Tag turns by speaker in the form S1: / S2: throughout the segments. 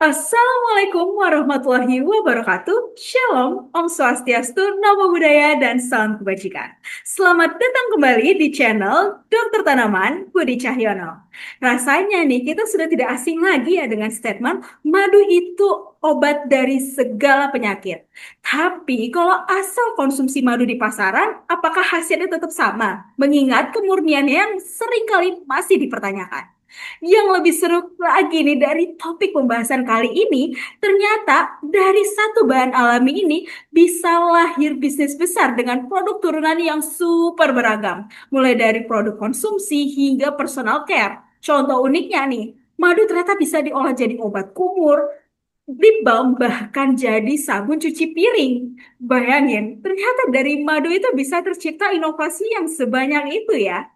S1: Assalamualaikum warahmatullahi wabarakatuh. Shalom, Om Swastiastu, Namo Buddhaya, dan Salam Kebajikan. Selamat datang kembali di channel Dokter Tanaman Budi Cahyono. Rasanya nih kita sudah tidak asing lagi ya dengan statement madu itu obat dari segala penyakit. Tapi kalau asal konsumsi madu di pasaran, apakah hasilnya tetap sama? Mengingat kemurniannya yang seringkali masih dipertanyakan. Yang lebih seru lagi nih dari topik pembahasan kali ini, ternyata dari satu bahan alami ini bisa lahir bisnis besar dengan produk turunan yang super beragam. Mulai dari produk konsumsi hingga personal care. Contoh uniknya nih, madu ternyata bisa diolah jadi obat kumur, lip balm, bahkan jadi sabun cuci piring. Bayangin, ternyata dari madu itu bisa tercipta inovasi yang sebanyak itu ya.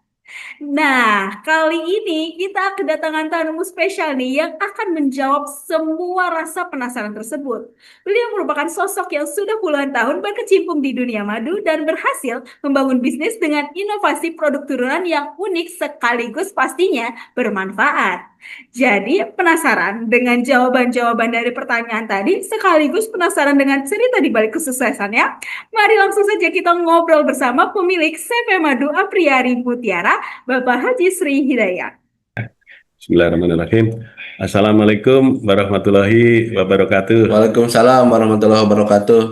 S1: Nah, kali ini kita kedatangan tamu spesial nih yang akan menjawab semua rasa penasaran tersebut. Beliau merupakan sosok yang sudah puluhan tahun berkecimpung di dunia madu dan berhasil membangun bisnis dengan inovasi produk turunan yang unik sekaligus pastinya bermanfaat. Jadi, penasaran dengan jawaban-jawaban dari pertanyaan tadi sekaligus penasaran dengan cerita di balik kesuksesannya? Mari langsung saja kita ngobrol bersama pemilik CV Madu Apriari Mutiara, Bapak Haji Sri Hidayat.
S2: Bismillahirrahmanirrahim. Assalamualaikum warahmatullahi wabarakatuh.
S3: Waalaikumsalam warahmatullahi wabarakatuh.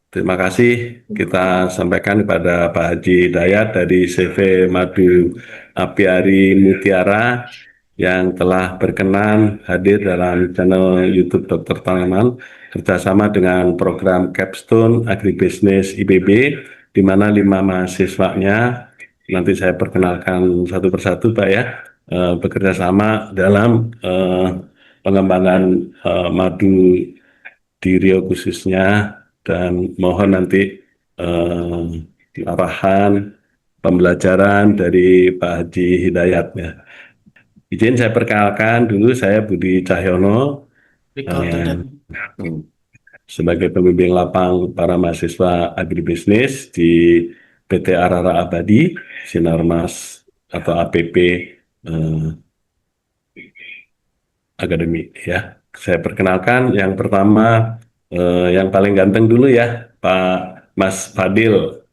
S2: Terima kasih kita sampaikan kepada Pak Haji Hidayat dari CV Madu Apiari Mutiara yang telah berkenan hadir dalam channel YouTube Dokter Tanaman kerjasama dengan program Capstone Agribisnis IPB, di mana 5 mahasiswanya nanti saya perkenalkan satu persatu Pak ya, bekerja sama dalam pengembangan madu di Riau khususnya, dan mohon nanti arahan pembelajaran dari Pak Haji Hidayat ya. Izin saya perkenalkan dulu, saya Budi Cahyono sebagai pembimbing lapang para mahasiswa agribisnis di PT Arara Abadi Sinarmas atau APP Akademi ya. Saya perkenalkan yang pertama, yang paling ganteng dulu ya, Pak Mas Fadil,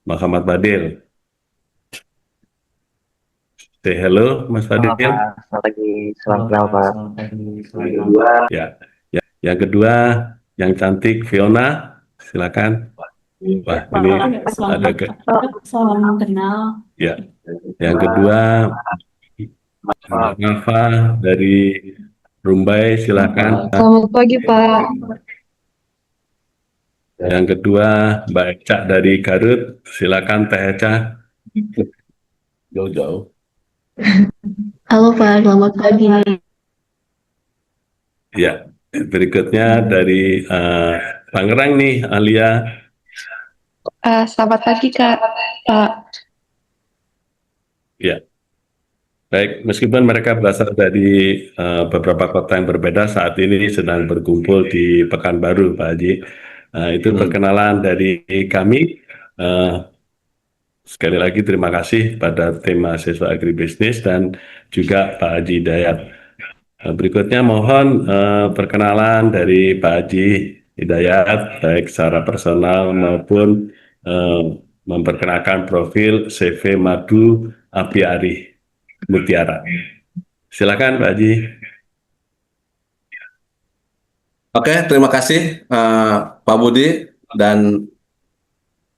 S2: Muhammad Fadil. Say hello, Mas
S4: Halo
S2: Fadil.
S4: Pak, selamat pagi, salam kenal Pak.
S2: Ya, ya. Yang kedua, yang cantik Fiona, silakan. Wah, ini ada
S1: Salam kenal.
S2: ya. Yang kedua, Mbak Nafa dari Rumbai, silakan.
S5: Selamat pagi, Pak.
S2: Yang kedua, Mbak Eca dari Garut, silakan Teh Eca. Jauh-jauh.
S5: Halo, Pak. Selamat pagi.
S2: Ya, berikutnya dari Tangerang nih, Alia.
S5: Selamat pagi, Kak. Pak.
S2: Ya, baik. Meskipun mereka berasal dari beberapa kota yang berbeda, saat ini sedang berkumpul di Pekanbaru, Pak Haji. Itu perkenalan dari kami. Sekali lagi terima kasih pada tim mahasiswa agribisnis dan juga Pak Haji Hidayat. Berikutnya mohon perkenalan dari Pak Haji Hidayat, baik secara personal maupun memperkenalkan profil CV Madu Apiari Mutiara. Silakan Pak Haji.
S3: Oke, terima kasih Pak Budi dan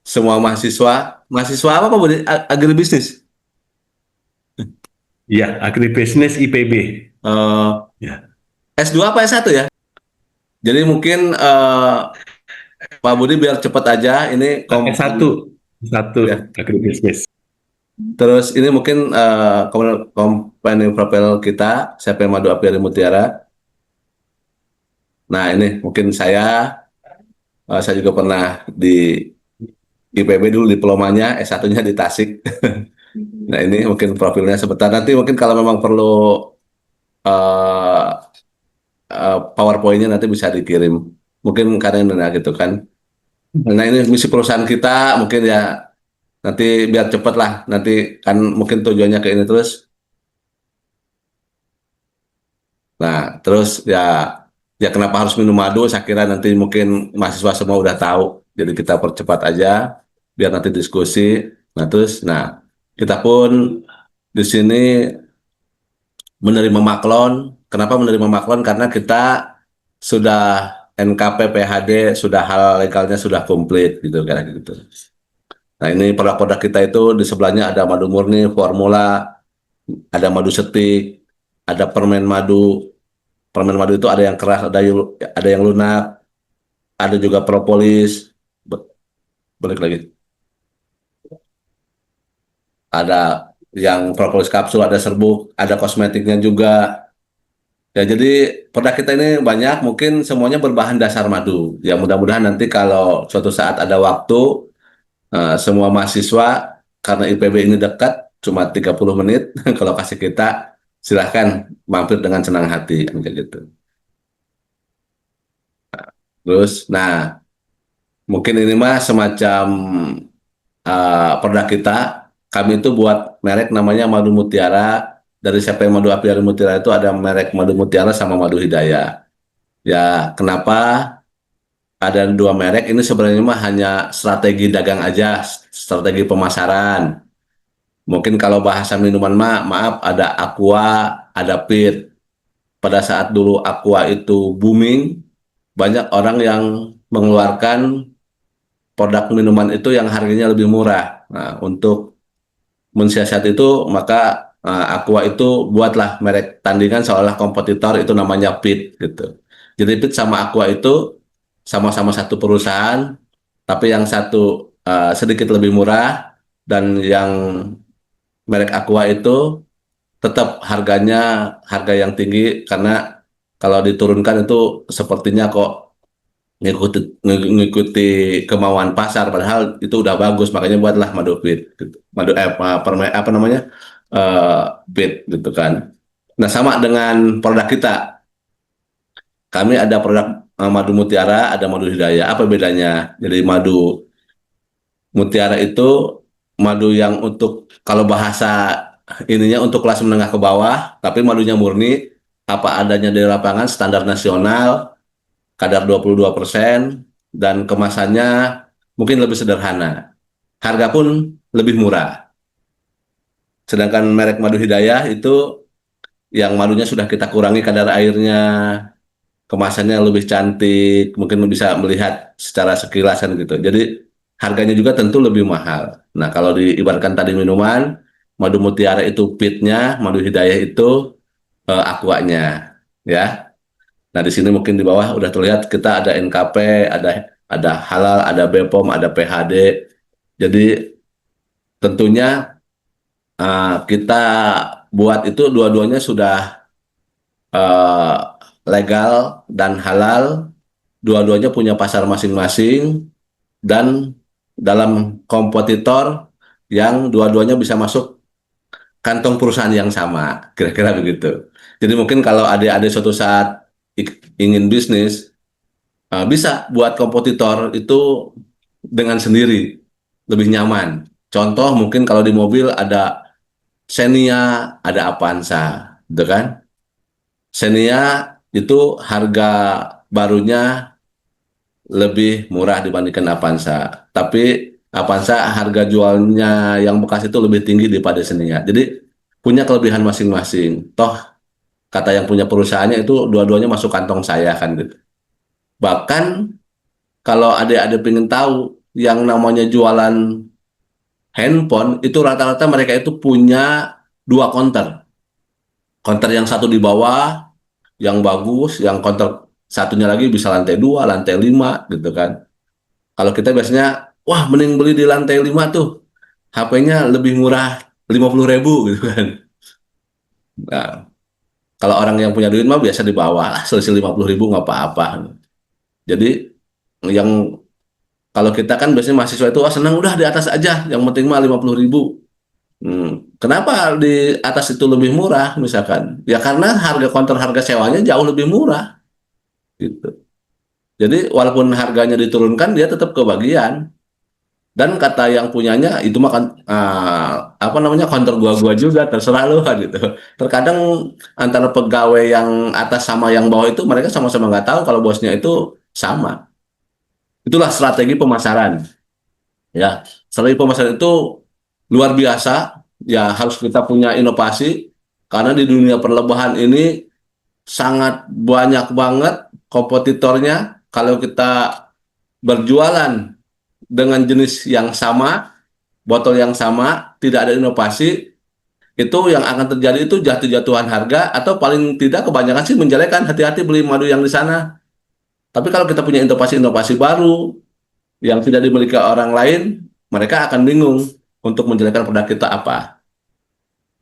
S3: semua mahasiswa. Mahasiswa apa Pak Budi? Agribisnis?
S2: Ya, agribisnis IPB. Ya.
S3: S2 apa S1 ya? Jadi mungkin Pak Budi biar cepat aja. Ini
S2: satu
S3: ya.
S2: agribisnis.
S3: Terus ini mungkin company profile kita, CV Madu Apiari Mutiara. Nah ini mungkin saya juga pernah di IPB dulu diplomanya, S1-nya di Tasik. Nah ini mungkin profilnya sebentar. Nanti mungkin kalau memang perlu PowerPoint-nya nanti bisa dikirim. Mungkin karena gitu kan. Nah ini misi perusahaan kita mungkin ya nanti biar cepet lah. Nanti kan mungkin tujuannya ke ini terus. Nah, terus ya kenapa harus minum madu? Saya kira nanti mungkin mahasiswa semua udah tahu. Jadi kita percepat aja biar nanti diskusi. Nah, kita pun di sini menerima maklon. Kenapa menerima maklon? Karena kita sudah NKP PHD, sudah hal legalnya sudah komplit gitu kayak gitu. Nah, ini produk-produk kita itu di sebelahnya ada madu murni, formula, ada madu setik, ada permen madu. Permen madu itu ada yang keras, ada yang lunak, ada juga propolis. Balik lagi. Ada yang propolis kapsul, ada serbuk, ada kosmetiknya juga. Ya, jadi produk kita ini banyak, mungkin semuanya berbahan dasar madu. Ya, mudah-mudahan nanti kalau suatu saat ada waktu, semua mahasiswa, karena IPB ini dekat, cuma 30 menit, kalau kasih kita, silahkan mampir dengan senang hati. Kayak gitu. Terus, nah, mungkin ini mah semacam produk kita. Kami itu buat merek namanya Madu Mutiara. Dari CP Madu Apiari Mutiara itu ada merek Madu Mutiara sama Madu Hidayah. Ya, kenapa ada dua merek? Ini sebenarnya mah hanya strategi dagang aja, strategi pemasaran. Mungkin kalau bahasa minuman mah, maaf, ada Aqua, ada Pit. Pada saat dulu Aqua itu booming, banyak orang yang mengeluarkan produk minuman itu yang harganya lebih murah. Nah, untuk mensiasati itu, maka Aqua itu buatlah merek tandingan seolah kompetitor, itu namanya Pit gitu. Jadi Pit sama Aqua itu sama-sama satu perusahaan, tapi yang satu sedikit lebih murah, dan yang merek Aqua itu tetap harga yang tinggi, karena kalau diturunkan itu sepertinya kok ngikuti kemauan pasar, padahal itu udah bagus, makanya buatlah madu fit gitu. Apa namanya, fit gitu kan. Nah, sama dengan produk kita, kami ada produk madu mutiara, ada madu hidayah. Apa bedanya? Jadi madu mutiara itu madu yang untuk, kalau bahasa ininya, untuk kelas menengah ke bawah, tapi madunya murni, apa adanya di lapangan, standar nasional, kadar 22%, dan kemasannya mungkin lebih sederhana. Harga pun lebih murah. Sedangkan merek madu hidayah itu yang madunya sudah kita kurangi kadar airnya, kemasannya lebih cantik, mungkin bisa melihat secara sekilasan gitu. Jadi harganya juga tentu lebih mahal. Nah, kalau diibaratkan tadi minuman, madu mutiara itu pitnya, madu hidayah itu aquanya, ya. Nah, di sini mungkin di bawah udah terlihat kita ada NKP, ada halal, ada BPOM, ada PHD. Jadi tentunya kita buat itu dua-duanya sudah eh, legal dan halal, dua-duanya punya pasar masing-masing, dan dalam kompetitor yang dua-duanya bisa masuk kantong perusahaan yang sama, kira-kira begitu. Jadi mungkin kalau adik-adik suatu saat ingin bisnis, bisa buat kompetitor itu dengan sendiri, lebih nyaman. Contoh mungkin kalau di mobil ada Xenia, ada Avanza, gitu kan? Xenia itu harga barunya lebih murah dibandingkan Avanza, tapi Avanza harga jualnya yang bekas itu lebih tinggi daripada Xenia. Jadi punya kelebihan masing-masing. Toh kata yang punya perusahaannya itu dua-duanya masuk kantong saya kan gitu. Bahkan kalau adik-adik pengen tahu, yang namanya jualan handphone itu rata-rata mereka itu punya dua counter. Counter yang satu di bawah, yang bagus, yang counter satunya lagi bisa lantai 2, lantai 5 gitu kan. Kalau kita biasanya, wah mending beli di lantai 5 tuh, HP-nya lebih murah 50.000 gitu kan. Nah, kalau orang yang punya duit mah biasa di bawah lah, selisih 50.000 nggak apa-apa. Jadi yang, kalau kita kan biasanya mahasiswa itu, senang udah di atas aja, yang penting mah 50.000. Kenapa di atas itu lebih murah misalkan? Ya karena harga konter, harga sewanya jauh lebih murah gitu. Jadi walaupun harganya diturunkan, dia tetap kebagian. Dan kata yang punyanya itu mah kan apa namanya kantor gua juga terserah lu kan gitu. Terkadang antara pegawai yang atas sama yang bawah itu mereka sama-sama nggak tahu kalau bosnya itu sama. Itulah strategi pemasaran. Ya, strategi pemasaran itu luar biasa. Ya harus kita punya inovasi karena di dunia perlebahan ini sangat banyak banget kompetitornya. Kalau kita berjualan dengan jenis yang sama, botol yang sama, tidak ada inovasi, itu yang akan terjadi itu jatuh-jatuhan harga atau paling tidak kebanyakan sih menjelekkan. Hati-hati beli madu yang di sana. Tapi kalau kita punya inovasi-inovasi baru yang tidak dimiliki orang lain, mereka akan bingung untuk menjelekkan produk kita apa.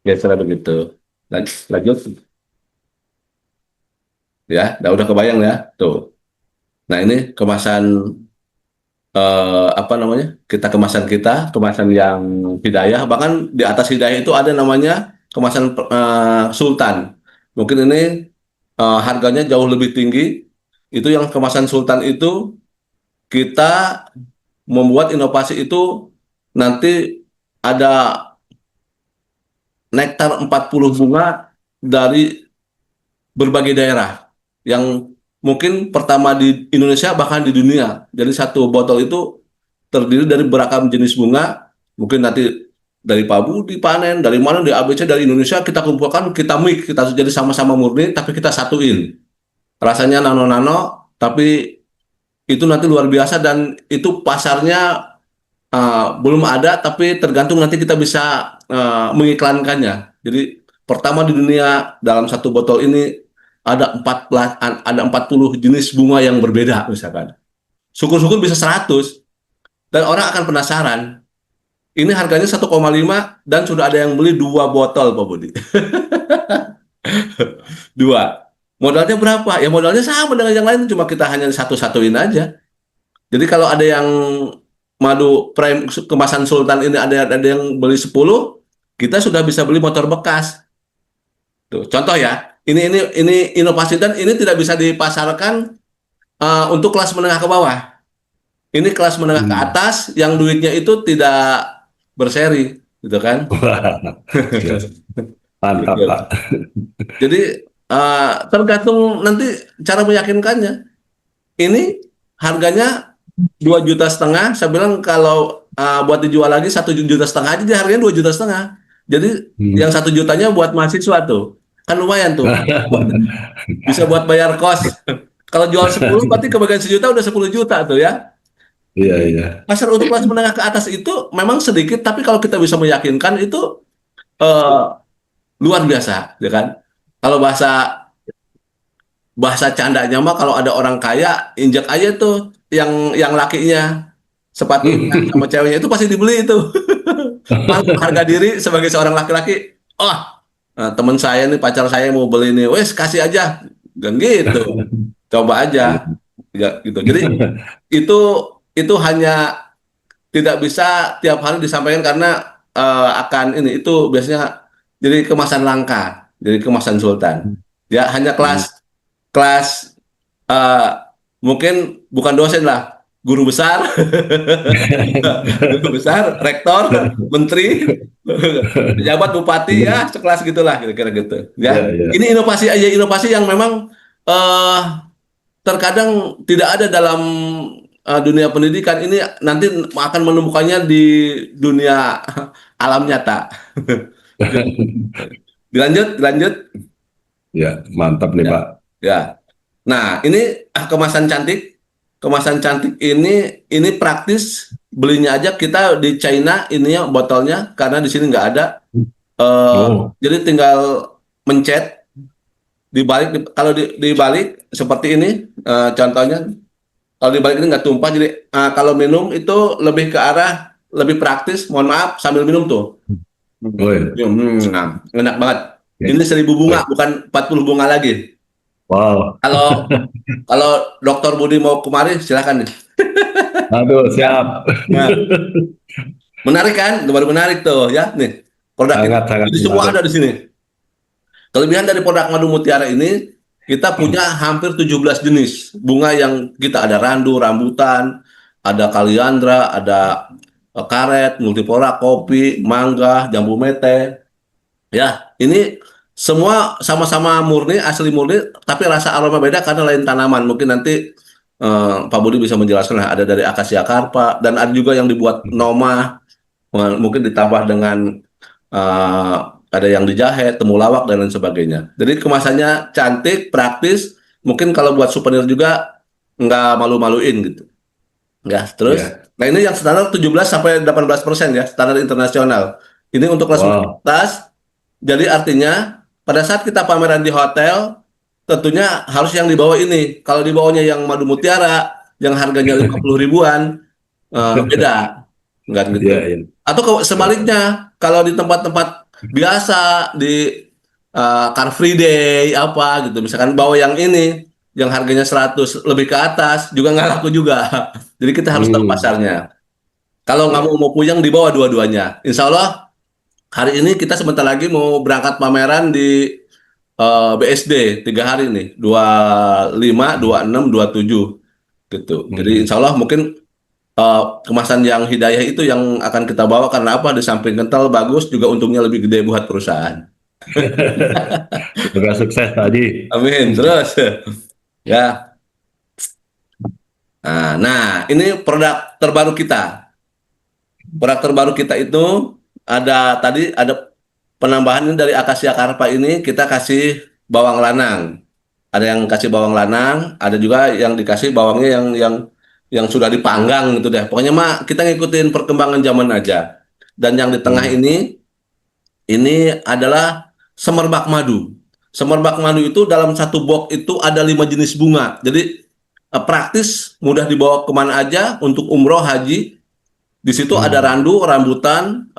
S3: Ya, kira begitu. Lanjut. Ya, udah kebayang ya. Tuh. Nah, ini kemasan apa namanya? Kemasan yang Hidayah, bahkan di atas Hidayah itu ada namanya kemasan Sultan. Mungkin ini harganya jauh lebih tinggi. Itu yang kemasan Sultan itu kita membuat inovasi itu nanti ada nektar 40 bunga dari berbagai daerah yang mungkin pertama di Indonesia bahkan di dunia. Jadi satu botol itu terdiri dari beragam jenis bunga, mungkin nanti dari Pak Budi panen, dari mana, dari ABC, dari Indonesia kita kumpulkan, kita mix, kita jadi sama-sama murni, tapi kita satuin. Rasanya nano-nano, tapi itu nanti luar biasa dan itu pasarnya belum ada, tapi tergantung nanti kita bisa mengiklankannya. Jadi pertama di dunia dalam satu botol ini ada 40 jenis bunga yang berbeda misalkan. Syukur-syukur bisa 100 dan orang akan penasaran. Ini harganya 1,5 dan sudah ada yang beli 2 botol Pak Budi. 2. Modalnya berapa? Ya modalnya sama dengan yang lain, cuma kita hanya satu-satuin aja. Jadi kalau ada yang madu prime kemasan Sultan ini ada yang beli 10, kita sudah bisa beli motor bekas. Tuh, contoh ya. Ini inovasi dan ini tidak bisa dipasarkan untuk kelas menengah ke bawah. Ini kelas menengah ke atas yang duitnya itu tidak berseri, gitu kan?
S2: Wah, mantap,
S3: Gitu.
S2: Pak.
S3: Jadi tergantung nanti cara meyakinkannya. Ini harganya 2,5 juta. Saya bilang kalau buat dijual lagi 1,5 juta aja, harganya 2,5 juta. Jadi yang 1 jutanya buat mahasiswa tuh. Kan lumayan tuh. Bisa buat bayar kos. Kalau jual 10 berarti kebagian 1 juta udah 10 juta tuh ya.
S2: Iya, iya.
S3: Pasar untuk kelas menengah ke atas itu memang sedikit, tapi kalau kita bisa meyakinkan itu eh, luar biasa, ya kan? Kalau bahasa candanya mah kalau ada orang kaya injak aja tuh yang lakinya sepatunya sama ceweknya itu pasti dibeli itu. Malu harga diri sebagai seorang laki-laki. Oh, teman saya nih, pacar saya mau beli nih, wes kasih aja, dan gitu. Coba aja, ya gitu. Jadi itu hanya tidak bisa tiap hari disampaikan karena akan ini itu biasanya jadi kemasan langka, jadi kemasan Sultan. Ya hanya kelas eh, mungkin bukan dosen lah, guru besar, guru besar, rektor, menteri, pejabat bupati ya sekelas gitulah kira-kira gitu. Ya,
S2: Iya, iya.
S3: ini inovasi yang memang eh, terkadang tidak ada dalam dunia pendidikan. Ini nanti akan menemukannya di dunia alam nyata. Dilanjut.
S2: Ya, mantap nih,
S3: Ya.
S2: Pak.
S3: Ya. Nah, ini kemasan cantik. Kemasan cantik ini praktis. Belinya aja kita di China ini ya botolnya karena di sini nggak ada.
S2: Oh.
S3: Jadi tinggal mencet dibalik. Kalau dibalik seperti ini contohnya. Kalau dibalik ini nggak tumpah. Jadi kalau minum itu lebih ke arah lebih praktis. Mohon maaf sambil minum tuh.
S2: Oh, iya.
S3: Nah, enak banget.
S2: Ya.
S3: Ini 1.000 bunga bukan 40 bunga lagi.
S2: Wow.
S3: Kalau Dokter Budi mau kemari silahkan nih.
S2: Aduh, siap.
S3: Nah, menarik kan? Baru menarik tuh ya nih. Produk
S2: Sangat
S3: ini semua
S2: menarik.
S3: ada di sini. Kelebihan dari produk madu mutiara ini kita punya hampir 17 jenis bunga yang kita ada randu, rambutan, ada kaliandra, ada karet, multiflora, kopi, mangga, jambu mete. Ya, ini semua sama-sama murni, asli murni, tapi rasa aroma beda karena lain tanaman. Mungkin nanti Pak Budi bisa menjelaskan lah, ada dari akasia carpa dan ada juga yang dibuat noma, mungkin ditambah dengan eh, ada yang dijahe, temulawak dan lain sebagainya. Jadi kemasannya cantik, praktis, mungkin kalau buat souvenir juga nggak malu-maluin gitu. Ya, terus,
S2: Ya.
S3: nah ini yang standar 17 sampai 18% ya, standar internasional. Ini untuk kelas
S2: Wow.
S3: tas. Jadi artinya pada saat kita pameran di hotel, tentunya harus yang di bawah ini. Kalau di bawahnya yang madu mutiara, yang harganya 50 ribuan, beda, nggak gitu.
S2: Ya, ya.
S3: Atau sebaliknya, kalau di tempat-tempat biasa di Car Free Day apa gitu, misalkan bawa yang ini, yang harganya 100 lebih ke atas, juga nggak laku juga. Jadi kita harus tahu pasarnya. Kalau nggak mau puyeng di bawah dua-duanya. Insya Allah hari ini kita sebentar lagi mau berangkat pameran di BSD 3 hari nih, 25, 26, 27 gitu. Jadi insya Allah mungkin kemasan yang hidayah itu yang akan kita bawa karena apa? Di samping kental bagus juga untungnya lebih gede buat perusahaan.
S2: Semoga sukses Pak Haji.
S3: Amin. Terus ya. Nah, ini produk terbaru kita. Produk terbaru kita itu ada penambahan ini dari akasia carpa ini kita kasih bawang lanang. Ada yang kasih bawang lanang, ada juga yang dikasih bawangnya yang sudah dipanggang gitu deh. Pokoknya mah kita ngikutin perkembangan zaman aja. Dan yang di tengah ini adalah semerbak madu. Semerbak madu itu dalam satu box itu ada 5 jenis bunga. Jadi praktis, mudah dibawa kemana aja untuk umroh, haji. Di situ ada randu, rambutan,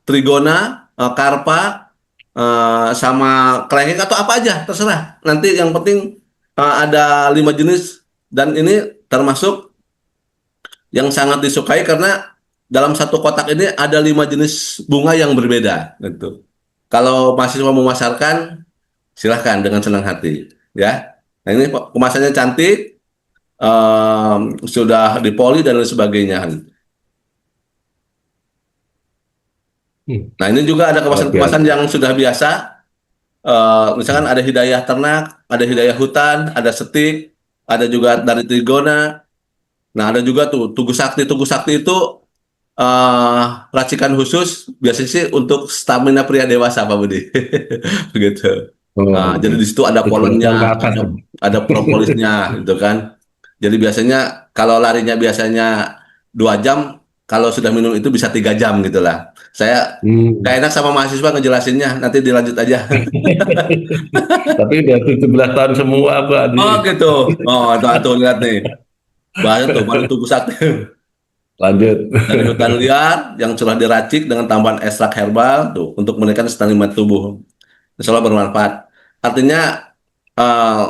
S3: trigona, karpa, sama kelengkeng atau apa aja, terserah. Nanti yang penting ada 5 jenis dan ini termasuk yang sangat disukai karena dalam satu kotak ini ada 5 jenis bunga yang berbeda. Gitu. Kalau mahasiswa memasarkan, silahkan dengan senang hati, ya. Nah ini kemasannya cantik, sudah dipoli dan lain sebagainya. Nah ini juga ada kemasan-kemasan yang sudah biasa, misalkan ada hidayah ternak, ada hidayah hutan, ada setik, ada juga dari trigona. Nah ada juga tuh tugu sakti. Tugu sakti itu racikan khusus biasanya sih untuk stamina pria dewasa Pak Budi. Begitu. Nah, jadi di situ ada polennya, ada propolisnya gitu kan. Jadi biasanya kalau larinya biasanya 2 jam, kalau sudah minum itu bisa 3 jam gitulah. Saya nggak enak sama mahasiswa ngejelasinnya, nanti dilanjut aja.
S2: Tapi udah 17 tahun semua Pak Haji.
S3: Oh gitu. Oh tuh lihat nih. Bahasa tuh baru tubuh sakti.
S2: Lanjut.
S3: Dari hutan liar yang sudah diracik dengan tambahan ekstrak herbal tuh untuk menaikkan stamina tubuh. Insya Allah bermanfaat. Artinya eh,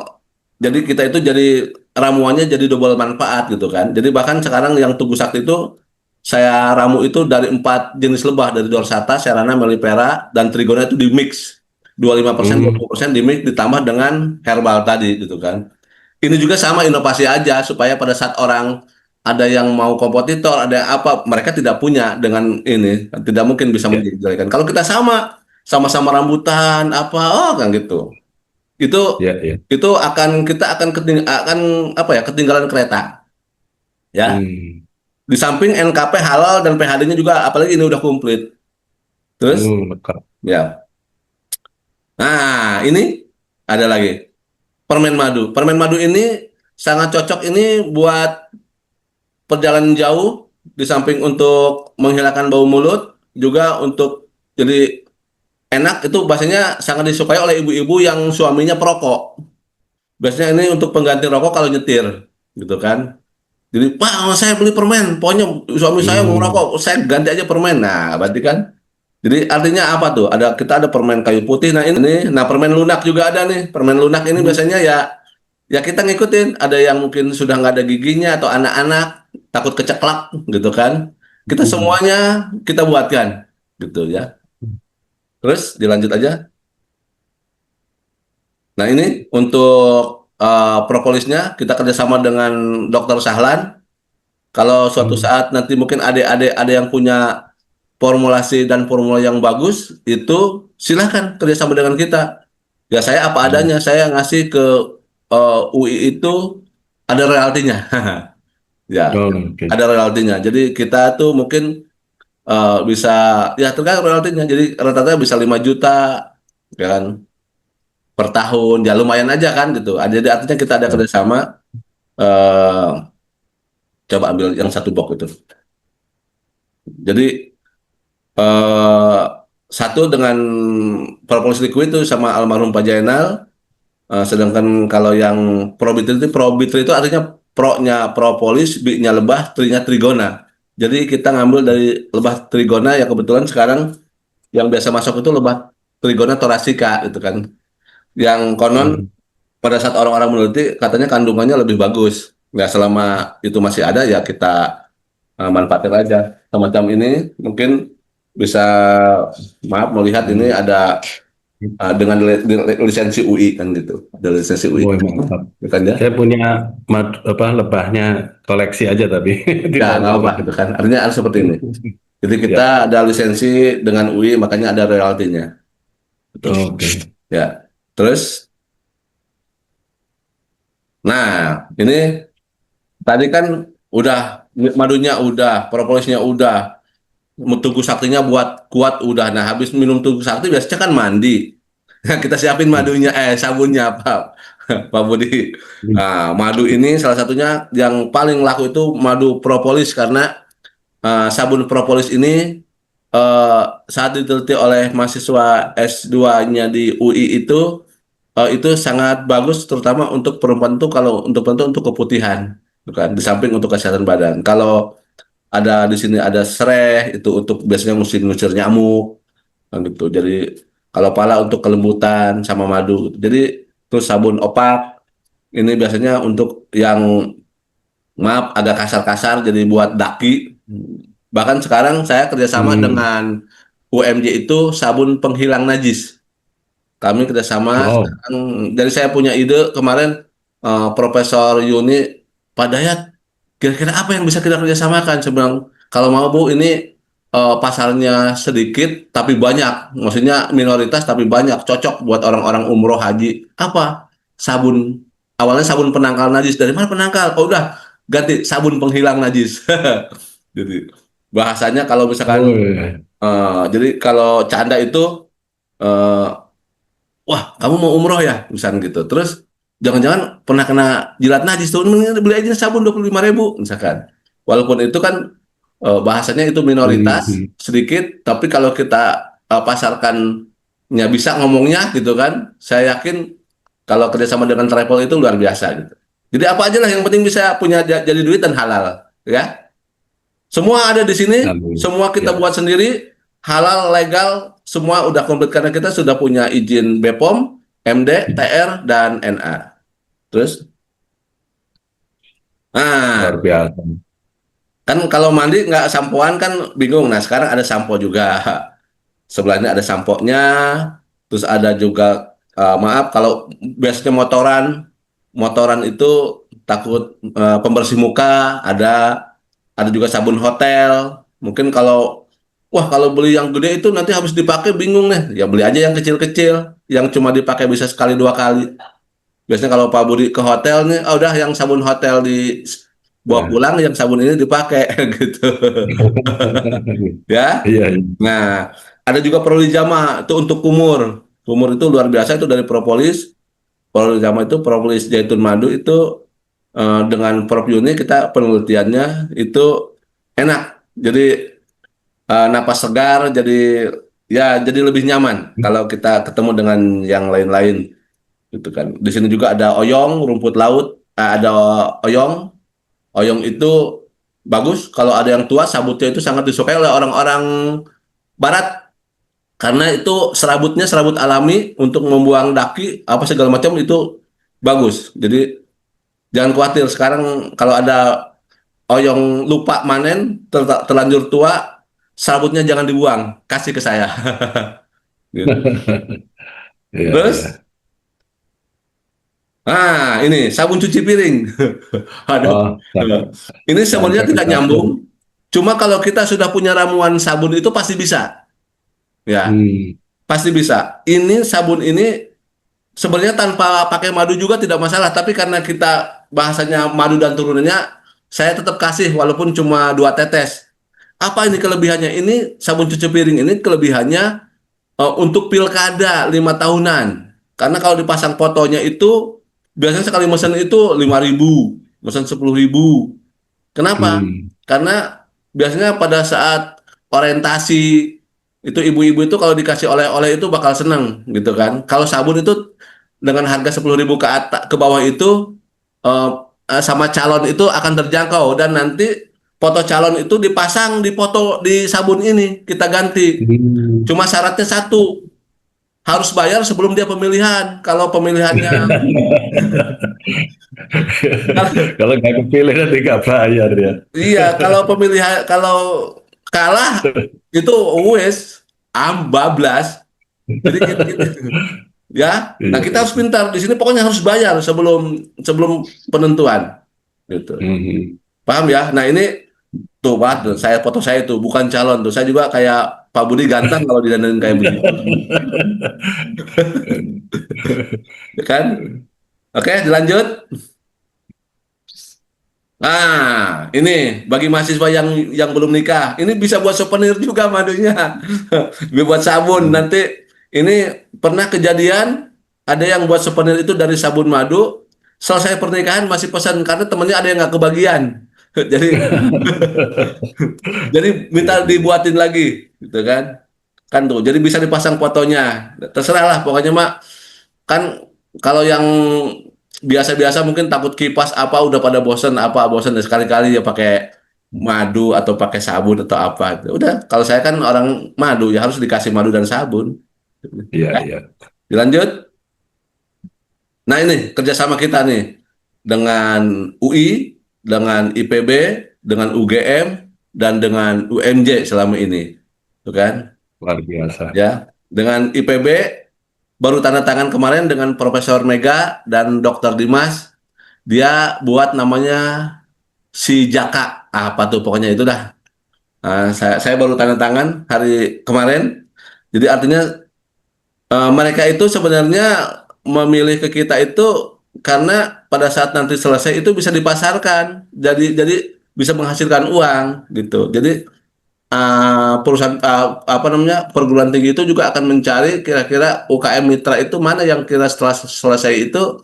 S3: jadi kita itu jadi ramuannya jadi double manfaat gitu kan. Jadi bahkan sekarang yang Tugu Sakti itu saya ramu itu dari 4 jenis lebah dari Dorsata, Serana, Mellifera, dan Trigona itu di mix 25%, 20% di mix ditambah dengan herbal tadi gitu kan. Ini juga sama inovasi aja supaya pada saat orang ada yang mau kompetitor, ada yang apa, mereka tidak punya dengan ini, tidak mungkin bisa menjadikan. Kalau kita sama-sama rambutan apa, oh kan gitu. Itu
S2: Ya, ya.
S3: itu kita akan apa ya, ketinggalan kereta. Ya. Di samping NKP halal dan PHD-nya juga apalagi ini udah komplit. Terus ya. Nah, ini ada lagi permen madu. Permen madu ini sangat cocok ini buat perjalanan jauh, di samping untuk menghilangkan bau mulut, juga untuk jadi enak, itu biasanya sangat disukai oleh ibu-ibu yang suaminya perokok. Biasanya ini untuk pengganti rokok kalau nyetir, gitu kan. Jadi, Pak, saya beli permen, pokoknya suami saya mau merokok, saya ganti aja permen. Nah, berarti kan. Jadi artinya apa tuh? Kita ada permen kayu putih. Nah ini, permen lunak juga ada nih. Permen lunak ini biasanya ya kita ngikutin. Ada yang mungkin sudah nggak ada giginya atau anak-anak takut keceklak, gitu kan. Kita semuanya kita buatkan, gitu ya. Terus dilanjut aja. Nah ini untuk propolisnya kita kerjasama dengan Dokter Sahlan. Kalau suatu saat nanti mungkin adik-adik ada yang punya formulasi dan formula yang bagus, itu silahkan kerjasama dengan kita. Ya saya apa adanya, saya ngasih ke UI itu ada royaltinya. Ya,
S2: Oh, oke.
S3: ada royaltinya. Jadi kita tuh mungkin bisa, ya tergantung royaltinya. Jadi rata-rata bisa 5 juta, ya kan, per tahun. Ya lumayan aja kan gitu. Jadi artinya kita ada kerjasama. eh Coba ambil yang satu box itu. Jadi eh satu dengan propolis liquid itu sama almarhum Pak Jainal. Sedangkan kalau yang probitri itu artinya pro-nya propolis, B-nya lebah, tri-nya trigona. Jadi kita ngambil dari lebah trigona yang kebetulan sekarang yang biasa masuk itu lebah trigona thoracea gitu kan. Yang konon pada saat orang-orang meneliti katanya kandungannya lebih bagus. Ya selama itu masih ada ya kita manfaatin aja. Semacam ini mungkin bisa, maaf melihat ini ada dengan lisensi UI kan gitu. Ada lisensi UI.
S2: Woi, mantap.
S3: Ya kan ya?
S2: Saya punya lebahnya koleksi aja tapi
S3: Ya,
S2: tidak
S3: nggak apa gitu kan. Artinya harus seperti ini. Jadi kita
S2: Ya,
S3: ada lisensi dengan UI, makanya ada royaltinya. Betul.
S2: oke.
S3: Ya. Terus, nah ini tadi kan udah madunya udah, propolisnya udah, tugu saktinya buat kuat udah. Nah habis minum tugu sakti biasanya kan mandi. Kita siapin madunya, sabunnya Pak, Pak Budi. Nah, madu ini salah satunya yang paling laku itu madu propolis karena sabun propolis ini saat diteliti oleh mahasiswa S2-nya di UI itu sangat bagus terutama untuk perempuan tuh, kalau untuk perempuan tuh untuk keputihan, bukan di samping untuk kesehatan badan. Kalau ada di sini ada sereh itu untuk biasanya ngusir nyamuk kan gitu. Jadi kalau pala untuk kelembutan sama madu gitu. Jadi terus sabun opak ini biasanya untuk yang maaf agak kasar-kasar jadi buat daki. Bahkan sekarang saya kerjasama dengan UMJ itu sabun penghilang najis. Kami kerjasama
S2: Wow.
S3: sekarang. Jadi saya punya ide kemarin, Profesor Yuni, Pak Dayat, kira-kira apa yang bisa kita kerjasamakan? Saya bilang, kalau mau Bu, ini pasarnya sedikit tapi banyak, maksudnya minoritas tapi banyak, cocok buat orang-orang umroh haji. Apa? Sabun. Awalnya sabun penangkal najis. Dari mana penangkal? Oh udah, ganti sabun penghilang najis. Jadi bahasanya kalau misalkan,
S2: Oh, iya.
S3: jadi kalau canda itu, eh, wah kamu mau umroh ya, misalkan gitu. Terus jangan-jangan pernah kena jilat najis tuh, mending beli aja sabun 25.000 misalkan. Walaupun itu kan bahasanya itu minoritas sedikit, tapi kalau kita pasarkannya bisa ngomongnya gitu kan, saya yakin kalau kerjasama dengan travel itu luar biasa gitu. Jadi apa aja lah yang penting bisa punya jadi duit dan halal, ya. Semua ada di sini,
S2: Amin.
S3: semua kita
S2: Ya.
S3: buat sendiri, halal, legal, semua udah komplit karena kita sudah punya izin BPOM, MD, TR, dan NA. Terus,
S2: Luar
S3: nah,
S2: biasa.
S3: kan kalau mandi nggak sampoan kan bingung. Nah, sekarang ada sampo juga. Sebelahnya ada samponya, terus ada juga, maaf, kalau biasanya motoran itu takut pembersih muka, ada juga sabun hotel. Mungkin kalau, wah kalau beli yang gede itu nanti habis dipakai bingung nih. Ya beli aja yang kecil-kecil, yang cuma dipakai bisa sekali 2 kali. Biasanya kalau Pak Budi ke hotel nih, oh, udah yang sabun hotel di bawa
S2: Ya.
S3: pulang, yang sabun ini dipakai gitu. Ya.
S2: Iya, iya.
S3: Nah, ada juga Prolijama itu untuk kumur. Kumur itu luar biasa, itu dari propolis. Prolijama itu propolis zaitun madu itu, dengan Prof Yuni kita penelitiannya itu enak. Jadi napas segar, jadi ya jadi lebih nyaman kalau kita ketemu dengan yang lain-lain gitu kan. Di sini juga ada oyong, rumput laut, ada oyong. Oyong itu bagus kalau ada yang tua, sabutnya itu sangat disukai oleh orang-orang barat karena itu serabutnya serabut alami untuk membuang daki apa segala macam itu bagus. Jadi jangan khawatir sekarang kalau ada oyong lupa manen terlanjur tua, serabutnya jangan dibuang, kasih ke saya. Gitu.
S2: Iya, iya.
S3: Terus Ah, ini sabun cuci piring. Aduh.
S2: Oh,
S3: Ini sebenarnya
S2: sampai ke
S3: tidak
S2: sabun.
S3: nyambung. Cuma kalau kita sudah punya ramuan sabun itu pasti bisa. Ya,
S2: Hmm.
S3: pasti bisa. Ini sabun ini sebenarnya tanpa pakai madu juga tidak masalah. Tapi karena kita bahasanya madu dan turunannya, saya tetap kasih walaupun cuma 2 tetes. Apa ini kelebihannya? Ini sabun cuci piring ini kelebihannya untuk pilkada 5 tahunan. Karena kalau dipasang fotonya itu biasanya sekali mesen itu 5.000, mesen 10.000. Kenapa?
S2: Hmm.
S3: Karena biasanya pada saat orientasi itu ibu-ibu itu kalau dikasih oleh-oleh itu bakal seneng gitu kan. Kalau sabun itu dengan harga 10.000 ke atas ke bawah itu eh, sama calon itu akan terjangkau dan nanti foto calon itu dipasang di foto di sabun ini kita ganti.
S2: Hmm.
S3: Cuma syaratnya satu, harus bayar sebelum dia pemilihan. Kalau pemilihannya
S2: Kalau nggak kepilih nanti nggak bayar ya.
S3: iya, kalau kalah itu wes bablas. Jadi kita, ya. Nah,
S2: Iya.
S3: kita harus pintar di sini pokoknya harus bayar sebelum sebelum penentuan gitu.
S2: Hmm.
S3: Paham ya? Nah, ini tuh Pak, tuh, saya foto saya itu bukan calon tuh. Saya juga kayak Pak Budi ganteng kalau didandanin kayak begitu. Ya kan? Oke, dilanjut. Nah, ini bagi mahasiswa yang belum nikah, ini bisa buat souvenir juga madunya. Bisa buat sabun. Nanti ini pernah kejadian ada yang buat souvenir itu dari sabun madu. Selesai pernikahan masih pesan karena temennya ada yang nggak kebagian. Jadi minta dibuatin lagi, gitu kan? Kan tuh. Jadi bisa dipasang fotonya. Terserah lah, pokoknya mak kan kalau yang biasa-biasa mungkin takut kipas apa udah pada bosen apa bosen dan sekali-kali ya pakai madu atau pakai sabun atau apa. Udah, kalau saya kan orang madu ya harus dikasih madu dan sabun.
S2: Iya,
S3: Ya,
S2: iya.
S3: dilanjut. Nah, ini kerjasama kita nih dengan UI, dengan IPB, dengan UGM, dan dengan UMJ selama ini. Tuh kan?
S2: Luar biasa.
S3: Ya, dengan IPB baru tanda tangan kemarin dengan Profesor Mega dan Dr. Dimas. Dia buat namanya si Jaka. Apa tuh pokoknya itu dah. Nah, saya baru tanda tangan hari kemarin. Jadi artinya mereka itu sebenarnya memilih ke kita itu karena pada saat nanti selesai itu bisa dipasarkan. Jadi bisa menghasilkan uang gitu. Jadi perusahaan apa namanya perguruan tinggi itu juga akan mencari kira-kira UKM mitra itu mana yang kira setelah selesai itu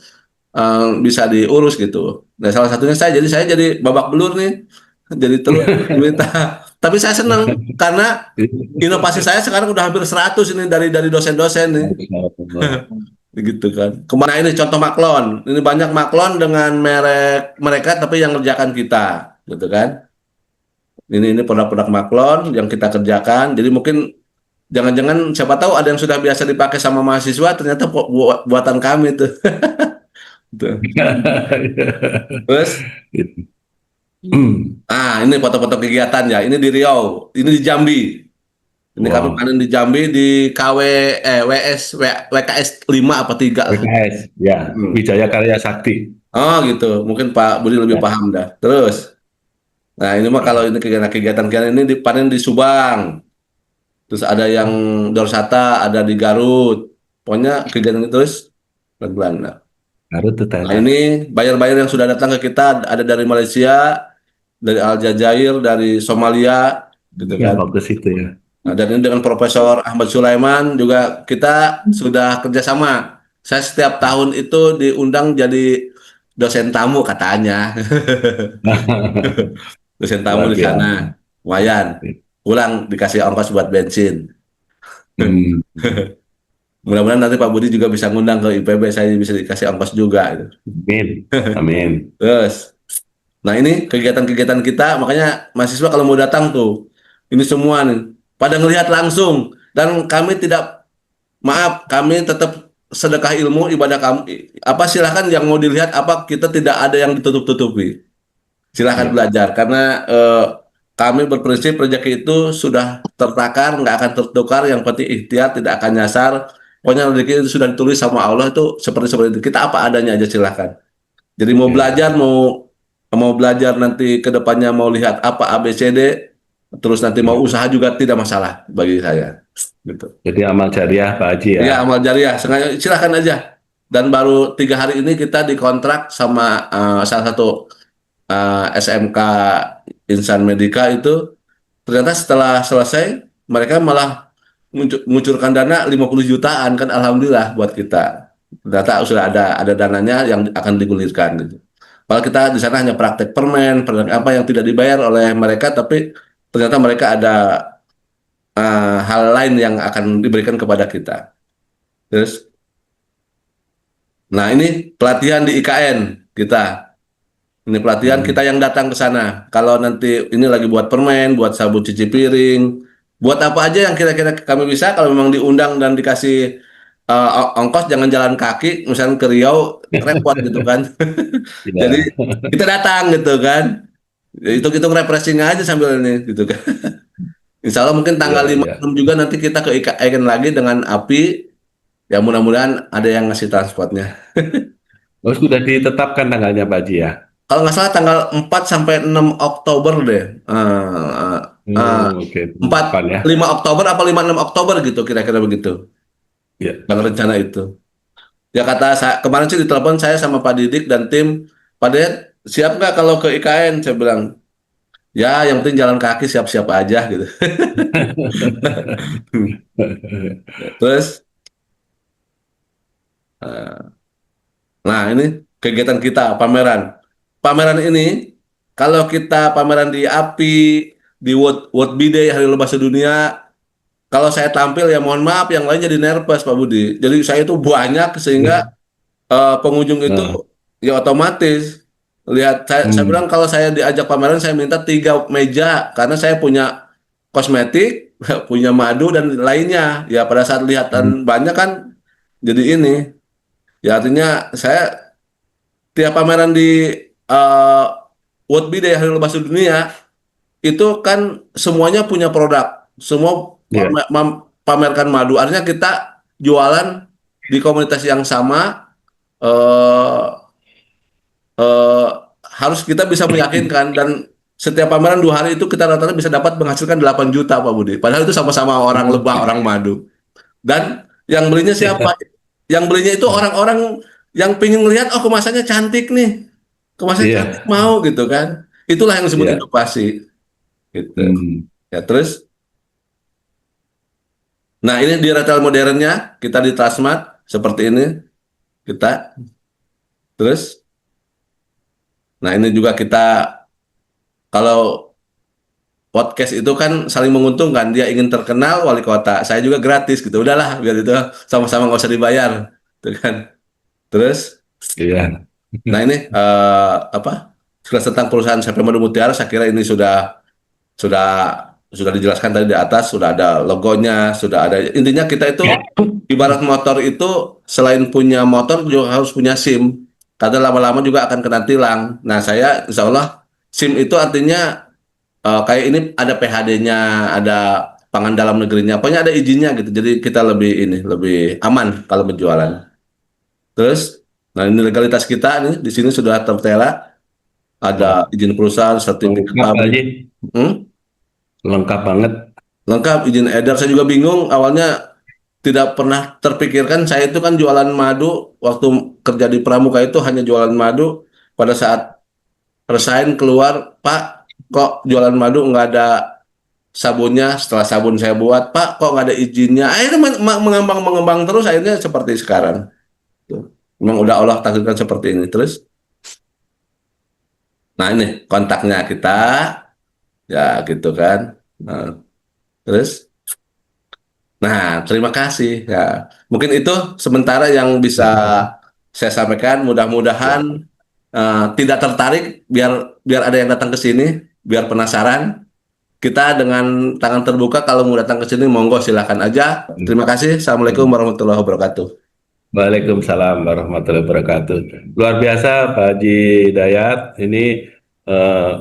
S3: bisa diurus gitu. Nah, salah satunya saya jadi babak belur nih, jadi terus minta. Tapi saya senang karena inovasi saya sekarang udah hampir 100 ini dari dosen-dosen nih, gitu kan. Kemana ini contoh maklon, ini banyak maklon dengan merek mereka tapi yang ngerjakan kita, gitu kan. Ini produk-produk maklon yang kita kerjakan. Jadi mungkin jangan-jangan siapa tahu ada yang sudah biasa dipakai sama mahasiswa ternyata buatan kami tuh. Tuh. Terus, ini foto-foto kegiatan ya. Ini di Riau, ini di Jambi. Ini kami
S2: Wow.
S3: panen di Jambi di WKS 5 apa 3 lah.
S2: PKS, ya,
S3: Hmm.
S2: Wijaya Karya Sakti.
S3: Oh gitu, mungkin Pak Budi lebih
S2: Ya.
S3: paham dah. Terus, nah ini mah kalau ini kegiatan-kegiatan ini dipanen di Subang. Terus ada yang Dorsata, ada di Garut. Pokoknya kegiatan itu terus pelan-pelan.
S2: Harus tuh
S3: Nah,
S2: tanya.
S3: ini bayar-bayar yang sudah datang ke kita ada dari Malaysia, dari Aljazair, dari Somalia, gitu
S2: Ya,
S3: kan.
S2: fokus itu ya.
S3: Nah, dan ini dengan Profesor Ahmad Sulaiman juga kita sudah kerjasama. Saya setiap tahun itu diundang jadi dosen tamu katanya, dosen tamu
S2: Luar
S3: di
S2: biasa.
S3: sana. Lumayan, pulang dikasih ongkos buat bensin.
S2: Hmm.
S3: Mudah-mudahan nanti Pak Budi juga bisa ngundang ke IPB, saya bisa dikasih ongkos juga. Gitu.
S2: Amin. Amin.
S3: Terus, nah ini kegiatan-kegiatan kita, makanya mahasiswa kalau mau datang tuh, ini semua nih, pada ngelihat langsung. Dan kami tidak, maaf, kami tetap sedekah ilmu, ibadah kami, apa silahkan yang mau dilihat, apa kita tidak ada yang ditutup-tutupi. Silahkan
S2: Ya.
S3: belajar, karena kami berprinsip rezeki itu sudah tertakar, nggak akan tertukar, yang penting ikhtiar, tidak akan nyasar, Pokoknya rezeki itu sudah ditulis sama Allah itu seperti itu. Kita apa adanya aja silahkan. Jadi mau
S2: Ya.
S3: belajar, mau belajar nanti ke depannya mau lihat apa ABCD, terus nanti mau usaha juga tidak masalah bagi saya. Gitu.
S2: Jadi amal jariah Pak Haji ya.
S3: Ya, amal jariah, sengaja silahkan aja. Dan baru 3 hari ini kita dikontrak sama salah satu SMK Insan Medika itu. Ternyata setelah selesai mereka malah mengucurkan dana 50 jutaan kan, alhamdulillah buat kita. Ternyata sudah ada dananya yang akan digulirkan gitu. Kalau kita di sana hanya praktek permen, praktek apa yang tidak dibayar oleh mereka, tapi ternyata mereka ada hal lain yang akan diberikan kepada kita. Terus, nah ini pelatihan di IKN kita. Ini pelatihan kita yang datang ke sana. Kalau nanti ini lagi buat permen, buat sabun cuci piring, buat apa aja yang kira-kira kami bisa. Kalau memang diundang dan dikasih ongkos, jangan jalan kaki, misalnya ke Riau repot gitu kan.
S2: Iya.
S3: Jadi kita datang gitu kan. Hitung-hitung refreshing aja sambil ini gitu kan. Insya Allah mungkin tanggal
S2: Iya,
S3: 5
S2: iya.
S3: 6 juga nanti kita ke IKN lagi dengan API. Ya mudah-mudahan ada yang ngasih transportnya.
S2: Oh, sudah ditetapkan tanggalnya Pak Haji ya.
S3: Kalau nggak salah tanggal 4 sampai 6 Oktober deh.
S2: Oke,
S3: 4,
S2: depan ya.
S3: 5 Oktober apa 5 6 Oktober gitu kira-kira begitu.
S2: Ya.
S3: Yang rencana itu. Ya kata saya, kemarin sih ditelepon saya sama Pak Didik dan tim, Pak Ded, siap nggak kalau ke IKN? Saya bilang, ya yang penting jalan kaki siap-siap aja gitu. Terus, nah ini kegiatan kita, pameran. Pameran ini, kalau kita pameran di API, di World Bidai, Hari Lebah Sedunia, kalau saya tampil ya mohon maaf, yang lain jadi nervous Pak Budi. Jadi saya itu banyak sehingga pengunjung itu
S2: Nah,
S3: ya otomatis lihat saya
S2: hmm,
S3: bilang kalau saya diajak pameran saya minta 3 meja karena saya punya kosmetik, punya madu dan lainnya. Ya pada saat lihatan banyak kan jadi ini. Ya artinya saya tiap pameran di uh, World Bidai Hari Lebah Sedunia itu kan semuanya punya produk, semua
S2: ya.
S3: pamerkan madu. Artinya kita jualan di komunitas yang sama, eh, eh, harus kita bisa meyakinkan dan setiap pameran 2 hari itu kita rata-rata bisa dapat menghasilkan 8 juta Pak Budi. Padahal itu sama-sama orang Lebah, orang Madu. Dan yang belinya siapa? Yang belinya itu orang-orang yang pengen ngelihat, oh kemasannya cantik nih, kemasannya cantik
S2: Iya.
S3: mau gitu kan. Itulah yang disebut
S2: Iya.
S3: inovasi. Gitu.
S2: Hmm.
S3: Ya terus, nah ini di retail modernnya kita di Transmart seperti ini kita. Terus, nah ini juga kita kalau podcast itu kan saling menguntungkan. Dia ingin terkenal wali kota, saya juga gratis gitu. Udahlah biar itu sama-sama nggak usah dibayar, gitu kan. Terus,
S2: Iya.
S3: nah ini apa? Sekilas tentang perusahaan CP Madu Mutiara, saya kira ini sudah sudah dijelaskan tadi di atas, sudah ada logonya, sudah ada. Intinya kita itu ibarat motor itu selain punya motor juga harus punya SIM. Karena lama-lama juga akan kena tilang. Nah, saya insya Allah SIM itu artinya kayak ini ada PHD-nya, ada pangan dalam negerinya, pokoknya ada izinnya gitu. Jadi kita lebih aman kalau berjualan. Terus, nah ini legalitas kita nih di sini sudah tertera, ada
S2: Wah,
S3: izin perusahaan, sertifikat
S2: lengkap Pak
S3: pabrik.
S2: Haji.
S3: Hmm?
S2: Lengkap banget.
S3: Lengkap izin edar. Saya juga bingung awalnya tidak pernah terpikirkan saya itu kan jualan madu waktu kerja di Pramuka itu hanya jualan madu pada saat resign keluar Pak kok jualan madu nggak ada sabunnya setelah sabun saya buat Pak kok nggak ada izinnya akhirnya mengembang terus akhirnya seperti sekarang. Tuh. Memang udah Allah takdirkan seperti ini terus nah ini kontaknya kita ya gitu kan nah, terus nah, terima kasih. Ya, mungkin itu sementara yang bisa saya sampaikan. Mudah-mudahan tidak tertarik, biar biar ada yang datang ke sini, biar penasaran. Kita dengan tangan terbuka kalau mau datang ke sini, monggo silahkan aja. Terima kasih. Assalamualaikum warahmatullahi wabarakatuh.
S2: Waalaikumsalam warahmatullahi wabarakatuh. Luar biasa Pak Haji Dayat, ini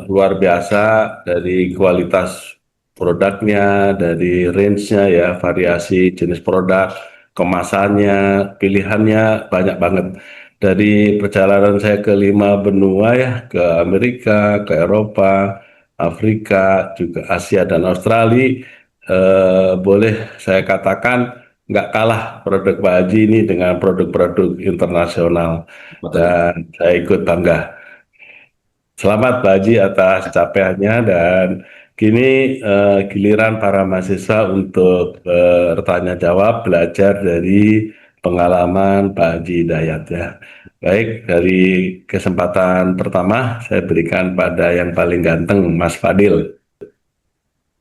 S2: luar biasa dari kualitas produknya, dari range-nya ya, variasi jenis produk, kemasannya, pilihannya banyak banget. Dari perjalanan saya ke 5 benua ya, ke Amerika, ke Eropa, Afrika, juga Asia dan Australia, boleh saya katakan nggak kalah produk Pak Haji ini dengan produk-produk internasional.
S3: Betul.
S2: Dan saya ikut bangga. Selamat Pak Haji atas capaiannya dan kini giliran para mahasiswa untuk bertanya jawab belajar dari pengalaman Pak Haji Hidayat ya. Baik, dari kesempatan pertama saya berikan pada yang paling ganteng Mas Fadil.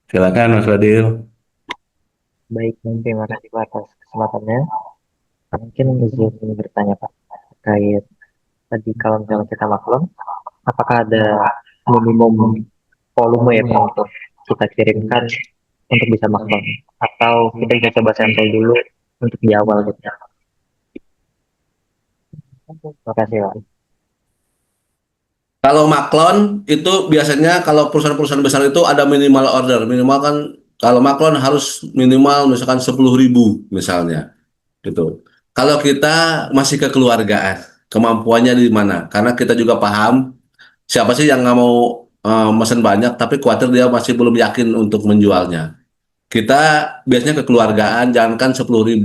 S2: Silakan Mas Fadil.
S4: Baik, terima kasih Pak atas kesempatannya. Mungkin izin bertanya Pak terkait tadi kalau misalnya kita maklum, apakah ada minimum volume ya Pak untuk kita kirimkan untuk bisa maklum? Atau kita bisa coba sampel dulu untuk di awal gitu ya? Terima kasih Pak.
S3: Kalau Maklon itu biasanya kalau perusahaan-perusahaan besar itu ada minimal order. Minimal kan kalau Maklon harus minimal misalkan 10.000 misalnya gitu. Kalau kita masih kekeluargaan, kemampuannya di mana? Karena kita juga paham siapa sih yang nggak mau mesen banyak tapi khawatir dia masih belum yakin untuk menjualnya. Kita biasanya kekeluargaan jangankan 10.000.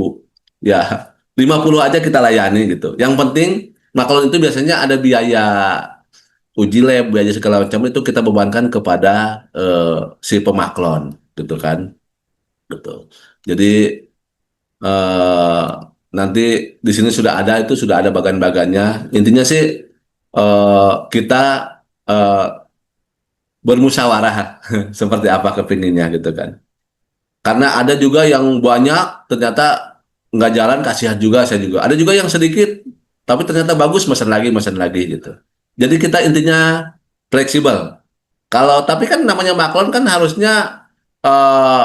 S3: Ya, 50 aja kita layani gitu. Yang penting Maklon itu biasanya ada biaya uji lab, biaya segala macam itu kita bebankan kepada si pemaklon, gitu kan, gitu. Jadi eh, nanti di sini sudah ada bagan-bagannya. Intinya sih kita eh, bermusyawarah seperti apa kepinginnya gitu kan. Karena ada juga yang banyak ternyata nggak jalan, kasihan juga saya juga. Ada juga yang sedikit tapi ternyata bagus, mesen lagi gitu. Jadi kita intinya fleksibel. Kalau tapi kan namanya maklon kan harusnya eh,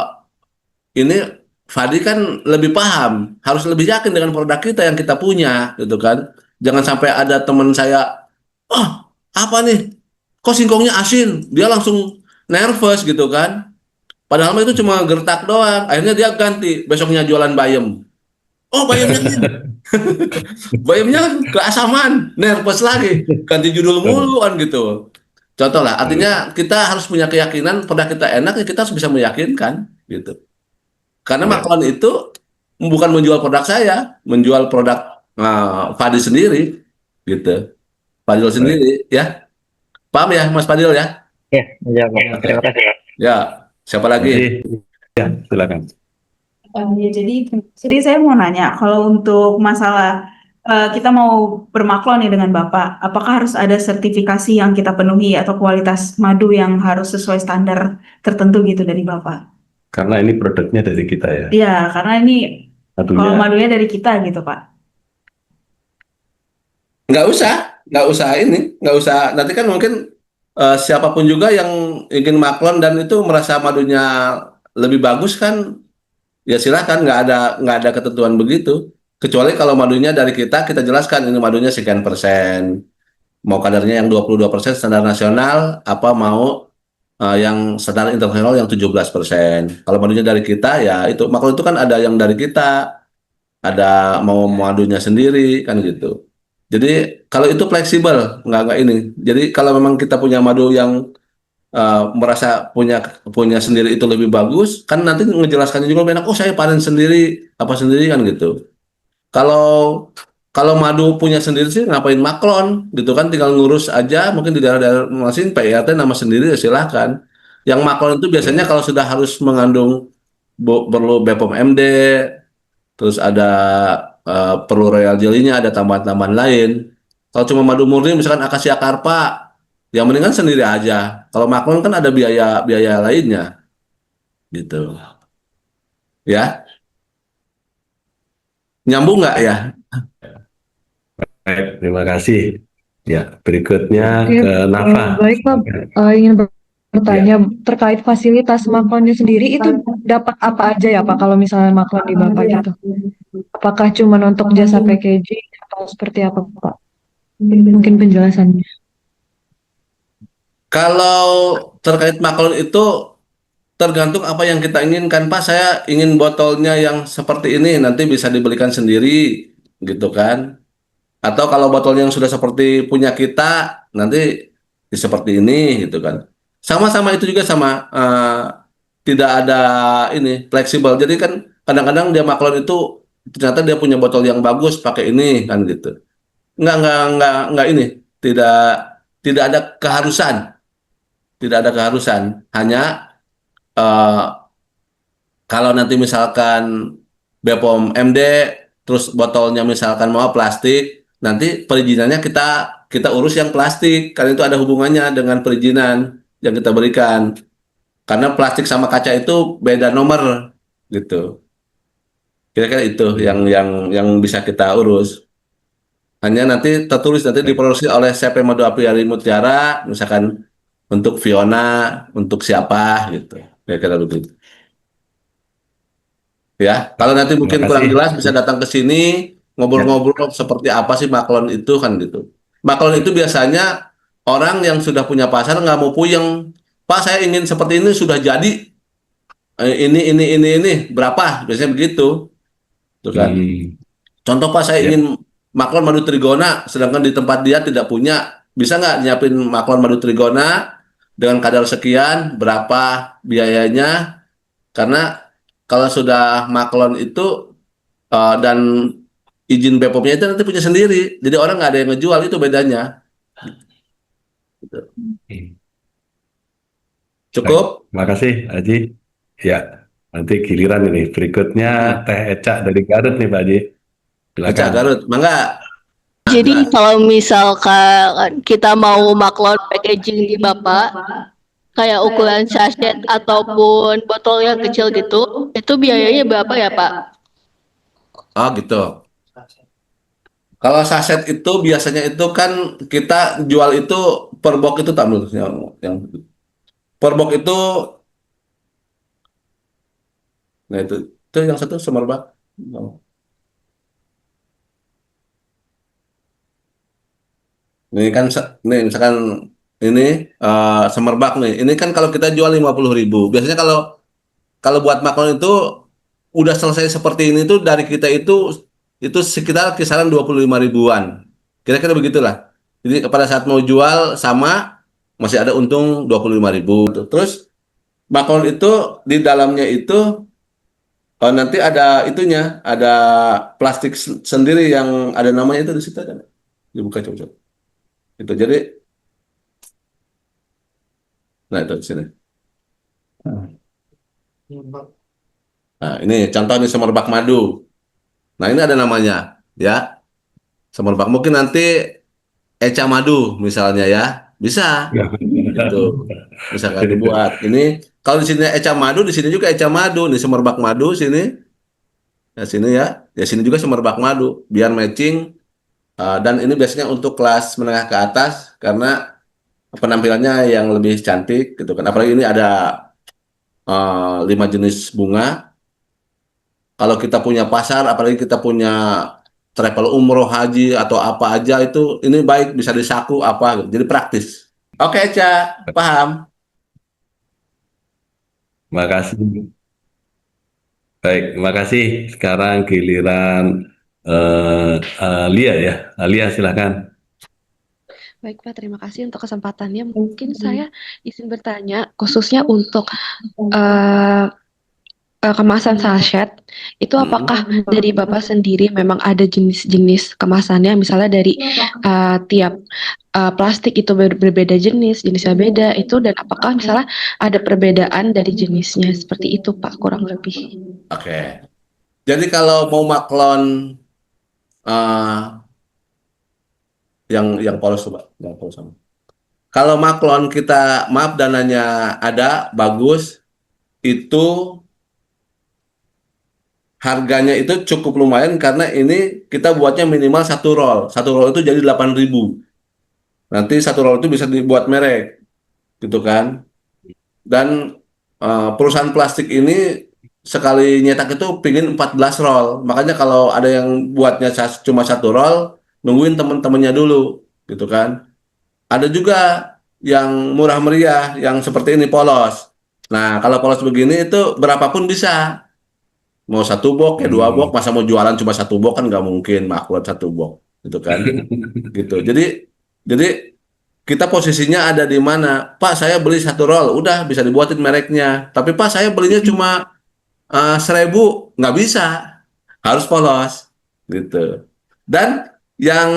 S3: ini Fadi kan lebih paham, harus lebih yakin dengan produk kita yang kita punya, gitu kan. Jangan sampai ada teman saya, oh apa nih, kok singkongnya asin, dia langsung nervous gitu kan. Padahal mah itu cuma gertak doang. Akhirnya dia ganti, besoknya jualan bayam. Oh bayamnya bayamnya keasaman, nervous lagi, ganti judul mulu kan gitu. Contoh lah, artinya kita harus punya keyakinan produk kita enak, ya kita harus bisa meyakinkan gitu. Karena
S2: Ya,
S3: Maklon itu bukan menjual produk saya, menjual produk Fadil sendiri gitu. Fadil
S2: baik.
S3: sendiri ya. Paham ya Mas Fadil ya?
S4: Ya, ya Pak. Terima kasih Pak.
S3: Ya, siapa
S2: Terima kasih.
S3: lagi?
S2: Ya, silakan.
S1: Ya, jadi saya mau nanya, kalau untuk masalah kita mau bermaklon nih dengan Bapak, apakah harus ada sertifikasi yang kita penuhi atau kualitas madu yang harus sesuai standar tertentu gitu dari Bapak?
S2: Karena ini produknya dari kita ya.
S1: Iya, karena ini kalau
S2: Satunya
S1: madunya dari kita gitu, Pak.
S3: Nggak usah ini, nggak usah. Nanti kan mungkin siapapun juga yang ingin maklon dan itu merasa madunya lebih bagus kan, ya silakan, nggak ada ketentuan begitu. Kecuali kalau madunya dari kita jelaskan ini madunya sekian persen, mau kadarnya yang 22% standar nasional, apa mau yang standar internasional yang 17%. Kalau madunya dari kita ya itu, maklon itu kan ada yang dari kita, ada mau madunya sendiri kan gitu. Jadi kalau itu fleksibel, nggak ini. Jadi kalau memang kita punya madu yang merasa punya punya sendiri itu lebih bagus, kan nanti ngejelaskannya juga lebih enak. Oh saya panen sendiri, apa sendiri kan gitu. Kalau kalau madu punya sendiri sih ngapain maklon gitu kan, tinggal ngurus aja. Mungkin di daerah-daerah masing PRT nama sendiri ya silahkan. Yang maklon itu biasanya kalau sudah harus mengandung perlu BPOM MD, terus ada perlu royal jelly-nya, ada tambahan-tambahan lain. Kalau cuma madu murni misalkan akasia karpa, yang mendingan sendiri aja. Kalau maklon kan ada biaya lainnya gitu. Ya, nyambung nggak ya?
S2: baik, terima kasih. Ya, berikutnya
S5: Oke,
S2: ke Nafa.
S5: baik Pak. Ingin bertanya
S2: Ya,
S5: terkait fasilitas maklonnya sendiri itu dapat apa aja ya Pak kalau misalnya maklon di Bapak gitu? Apakah cuma untuk jasa packaging atau seperti apa Pak? Mungkin penjelasannya.
S3: Kalau terkait maklon itu tergantung apa yang kita inginkan. Pak, saya ingin botolnya yang seperti ini, nanti bisa dibelikan sendiri, gitu kan. Atau kalau botol yang sudah seperti punya kita, nanti seperti ini, gitu kan. Sama-sama itu juga sama, tidak ada ini fleksibel. Jadi kan kadang-kadang dia maklon itu ternyata dia punya botol yang bagus, pakai ini kan gitu. Enggak ini, tidak tidak ada keharusan, tidak ada keharusan. Hanya eh, kalau nanti misalkan BPOM MD terus botolnya misalkan mau plastik, nanti perizinannya kita kita urus yang plastik, karena itu ada hubungannya dengan perizinan yang kita berikan. Karena plastik sama kaca itu beda nomor gitu. Kira-kira itu yang bisa kita urus. Hanya nanti tertulis nanti
S2: Baik.
S3: diproduksi oleh CP Madu Apiari Mutiara, misalkan untuk Fiona, untuk siapa gitu. Kira-kira begitu. Ya, kalau nanti
S2: Terima
S3: mungkin kurang
S2: kasih.
S3: jelas bisa datang ke sini
S2: Ya.
S3: ngobrol-ngobrol seperti apa sih maklon itu kan gitu. Maklon itu biasanya orang yang sudah punya pasar nggak mau puyeng. Pak, saya ingin seperti ini sudah jadi. Ini berapa? Biasanya begitu, tuh kan.
S2: Hmm,
S3: Contoh Pak, saya
S2: ya.
S3: ingin maklon madu trigona, sedangkan di tempat dia tidak punya. Bisa nggak nyiapin maklon madu trigona dengan kadar sekian, berapa biayanya? Karena kalau sudah maklon itu dan izin BPOM-nya itu nanti punya sendiri. Jadi orang nggak ada yang ngejual, itu bedanya. Gitu.
S2: Hmm. Baik.
S3: Cukup?
S2: Terima kasih, Haji. Ya, nanti giliran ini. Berikutnya
S3: Hmm.
S2: Teh Eca dari Garut nih, Pak Haji.
S3: Eca
S2: Silakan.
S3: Garut, mangga.
S6: Jadi
S3: Jelas.
S6: kalau misalkan kita mau maklon packaging di Bapak, kayak ukuran sachet ataupun botol yang kecil gitu, itu biayanya berapa ya Pak?
S3: Oh gitu. Kalau saset itu biasanya itu kan kita jual itu per box itu tamu yang per box itu, nah itu yang satu semerbak. Ini kan nih misalkan ini semerbak nih. Ini kan kalau kita jual 50.000. Biasanya kalau kalau buat maklon itu udah selesai seperti ini tuh dari kita itu sekitar kisaran 25 ribuan. Kira-kira begitulah. Jadi pada saat mau jual sama masih ada untung 25.000. Terus maklon itu di dalamnya itu nanti ada itunya, ada plastik sendiri yang ada namanya itu di situ ada. Dibuka coba-coba. Itu jadi, nah itu di sini. Nah, ini contoh nih semerbak madu. Nah, ini ada namanya, ya. Semerbak mungkin nanti Eca madu misalnya ya. Bisa
S2: Ya.
S3: gitu. Misalkan dibuat. Ini kalau di sini Eca madu, di sini juga Eca madu, nih semerbak madu sini. Ya sini ya. Ya sini juga semerbak madu biar matching. Dan ini biasanya untuk kelas menengah ke atas karena penampilannya yang lebih cantik gitu kan. Apalagi ini ada 5 jenis bunga. Kalau kita punya pasar, apalagi kita punya travel umroh, haji atau apa aja itu, ini baik bisa disaku apa, gitu. Jadi praktis. Oke, Ca, paham.
S2: Terima kasih. Baik, terima kasih. Sekarang giliran Lia ya. Lia, silakan.
S7: Baik Pak, terima kasih untuk kesempatannya. Mungkin saya izin bertanya, khususnya untuk eh, kemasan sachet, itu apakah dari Bapak sendiri memang ada jenis-jenis kemasannya, misalnya dari tiap plastik itu berbeda jenisnya beda, itu dan apakah misalnya ada perbedaan dari jenisnya, seperti itu Pak, kurang lebih.
S3: Oke. Jadi kalau mau maklon eh, yang polos coba, yang polos sama. Kalau maklon kita maaf dananya ada bagus itu harganya itu cukup lumayan karena ini kita buatnya minimal satu roll. Satu roll itu jadi 8.000. Nanti satu roll itu bisa dibuat merek, gitu kan? Dan perusahaan plastik ini sekali nyetak itu pingin 14 roll. Makanya kalau ada yang buatnya cuma satu roll, nungguin teman-temannya dulu, gitu kan? Ada juga yang murah meriah, yang seperti ini polos. Nah, kalau polos begini itu berapapun bisa. Mau satu box, ya dua box, masa mau jualan cuma satu box kan nggak mungkin, maklumat satu box, gitu kan? Gitu. Jadi kita posisinya ada di mana? Pak, saya beli satu roll, udah bisa dibuatin mereknya. Tapi Pak, saya belinya cuma 1.000, nggak bisa, harus polos, gitu. Dan yang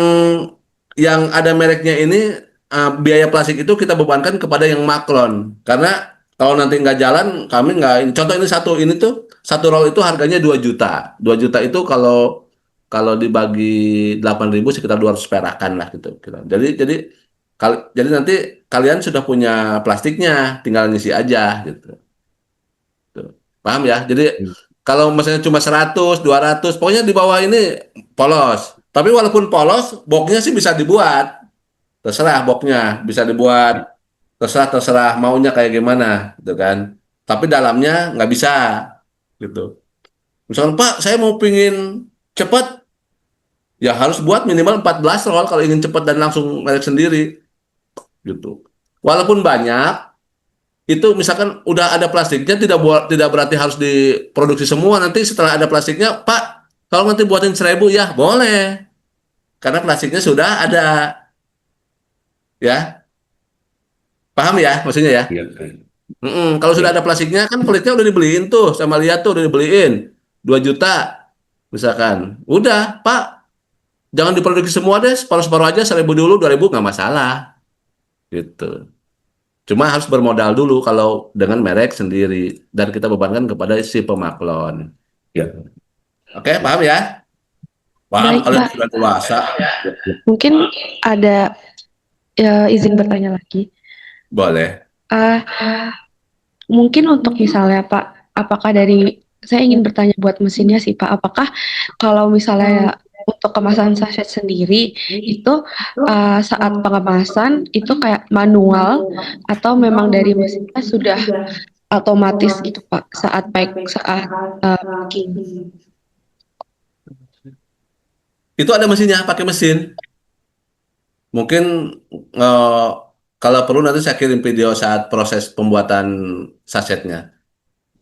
S3: ada mereknya ini biaya plastik itu kita bebankan kepada yang maklon, karena kalau nanti nggak jalan, kami nggak. Contoh ini ini tuh satu roll itu harganya 2 juta. 2 juta itu kalau kalau dibagi 8.000 sekitar 200 perakan lah gitu. Jadi nanti kalian sudah punya plastiknya, tinggal ngisi aja gitu. Tuh. Paham ya? Jadi kalau misalnya cuma 100, 200, pokoknya di bawah ini polos. Tapi walaupun polos, boxnya sih bisa dibuat. Terserah boxnya, bisa dibuat. Terserah maunya kayak gimana, gitu kan. Tapi dalamnya nggak bisa, gitu. Misalkan, Pak, saya mau pingin cepat, ya harus buat minimal 14 roll kalau ingin cepat dan langsung merek sendiri, gitu. Walaupun banyak, itu misalkan udah ada plastiknya tidak berarti harus diproduksi semua. Nanti setelah ada plastiknya, Pak, kalau nanti buatin 1.000 ya boleh, karena plastiknya sudah ada, ya. Paham ya maksudnya ya?
S2: Ya.
S3: Kalau sudah ada plastiknya kan pelitnya udah dibeliin tuh sama lihat tuh udah dibeliin 2 juta misalkan. Udah, Pak, jangan diproduksi semua deh, separuh-separuh aja, 1.000 dulu, 2.000 nggak masalah, gitu. Cuma harus bermodal dulu kalau dengan merek sendiri dan kita bebankan kepada si pemaklon.
S2: Ya.
S3: Oke, paham ya? Paham
S7: Baik,
S3: kalau
S7: Pak.
S3: sudah dewasa.
S7: Mungkin ada izin bertanya lagi.
S3: Boleh.
S7: Ah, mungkin untuk misalnya Pak, apakah saya ingin bertanya buat mesinnya sih Pak, apakah kalau misalnya untuk kemasan sachet sendiri itu saat pengemasan itu kayak manual atau memang dari mesinnya sudah otomatis gitu Pak saat packing?
S3: Itu ada mesinnya, pakai mesin. Mungkin eh, kalau perlu nanti saya kirim video saat proses pembuatan sasetnya,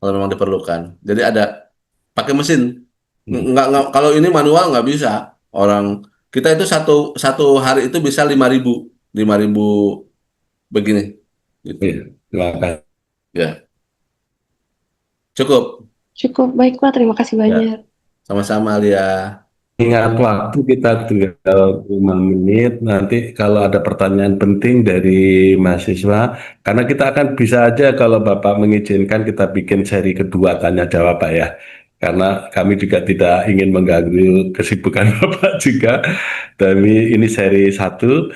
S3: kalau memang diperlukan. Jadi ada pakai mesin. Nggak, kalau ini manual nggak bisa. Orang kita itu satu satu hari itu bisa 5.000, 5.000 begini, gitu.
S2: Iya, terima kasih.
S3: Ya, cukup.
S7: Cukup baik Pak, terima kasih
S3: Ya,
S7: banyak.
S3: sama-sama Lia.
S2: Ingat waktu kita tinggal 5 menit. Nanti kalau ada pertanyaan penting dari mahasiswa, karena kita akan bisa aja kalau Bapak mengizinkan kita bikin seri kedua tanya jawab Pak ya. Karena kami juga tidak ingin mengganggu kesibukan Bapak juga. Tapi ini seri satu.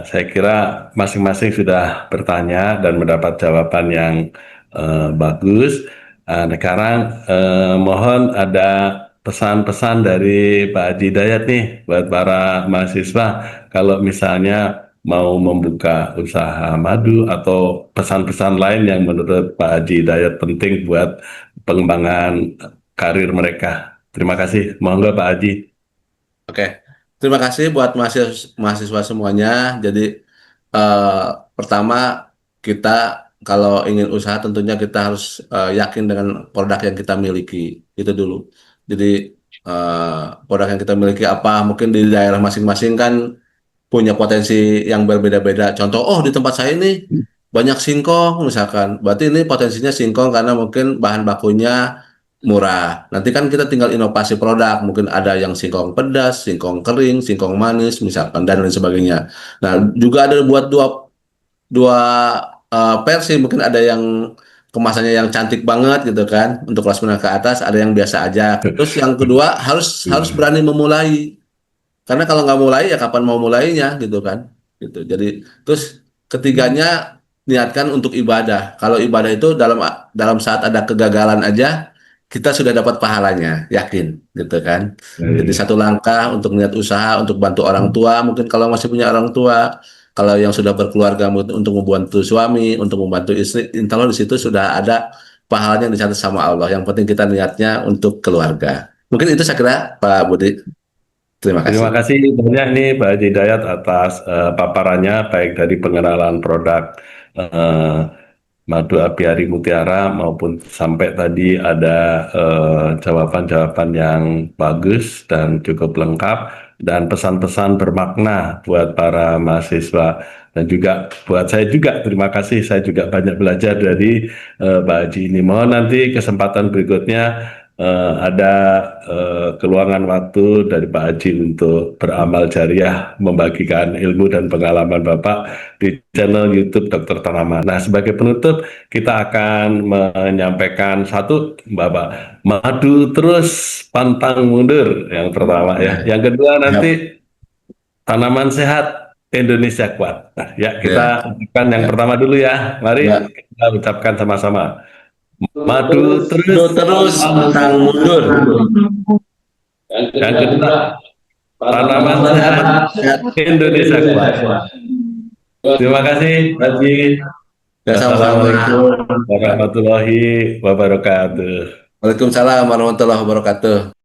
S2: Saya kira masing-masing sudah bertanya dan mendapat jawaban yang bagus. Nah, sekarang mohon ada pesan-pesan dari Pak Haji Dayat nih buat para mahasiswa kalau misalnya mau membuka usaha madu atau pesan-pesan lain yang menurut Pak Haji Dayat penting buat pengembangan karir mereka. Terima kasih. Monggo Pak Haji.
S3: Oke, terima kasih buat mahasiswa semuanya. Jadi eh, pertama kita kalau ingin usaha tentunya kita harus yakin dengan produk yang kita miliki itu dulu. Jadi produk yang kita miliki apa? Mungkin di daerah masing-masing kan punya potensi yang berbeda-beda. Contoh, oh di tempat saya ini banyak singkong misalkan. Berarti ini potensinya singkong karena mungkin bahan bakunya murah. Nanti kan kita tinggal inovasi produk. Mungkin ada yang singkong pedas, singkong kering, singkong manis misalkan dan lain sebagainya. Nah, juga ada buat dua dua versi. Mungkin ada yang kemasannya yang cantik banget gitu kan untuk kelas menengah ke atas, ada yang biasa aja. Terus yang kedua harus harus berani memulai. Karena kalau nggak mulai ya kapan mau mulainya gitu kan. Gitu. Jadi terus ketiganya niatkan untuk ibadah. Kalau ibadah itu dalam saat ada kegagalan aja kita sudah dapat pahalanya, yakin gitu kan. Jadi satu langkah untuk niat usaha untuk bantu orang tua, mungkin kalau masih punya orang tua, kalau yang sudah berkeluarga mungkin untuk membantu suami, untuk membantu istri, insya Allah di situ sudah ada pahalanya yang dicatat sama Allah. Yang penting kita niatnya untuk keluarga. Mungkin itu saya kira Pak Budi. Terima kasih.
S2: Terima kasih banyak nih Pak Haji Dayat atas paparannya baik dari pengenalan produk eh, Madu Apiari Mutiara maupun sampai tadi ada jawaban-jawaban yang bagus dan cukup lengkap dan pesan-pesan bermakna buat para mahasiswa dan juga buat saya juga terima kasih, saya juga banyak belajar dari Pak Haji ini. Mohon nanti kesempatan berikutnya ada keluangan waktu dari Pak Haji untuk beramal jariah membagikan ilmu dan pengalaman Bapak di channel YouTube Dr. Tanaman. Nah, sebagai penutup kita akan menyampaikan satu, Bapak, maju terus pantang mundur yang pertama ya. Yang kedua nanti tanaman sehat Indonesia kuat. Nah, ya kita ucapkan yang pertama dulu ya. Mari kita ucapkan sama-sama. Maju terus
S3: pantang mundur.
S2: Yang kedua, tanaman sehat Indonesia kuat. Terima kasih, Pak Haji.
S3: Ya, sama-sama.
S2: Assalamualaikum warahmatullahi wabarakatuh.
S3: Waalaikumsalam warahmatullahi wabarakatuh.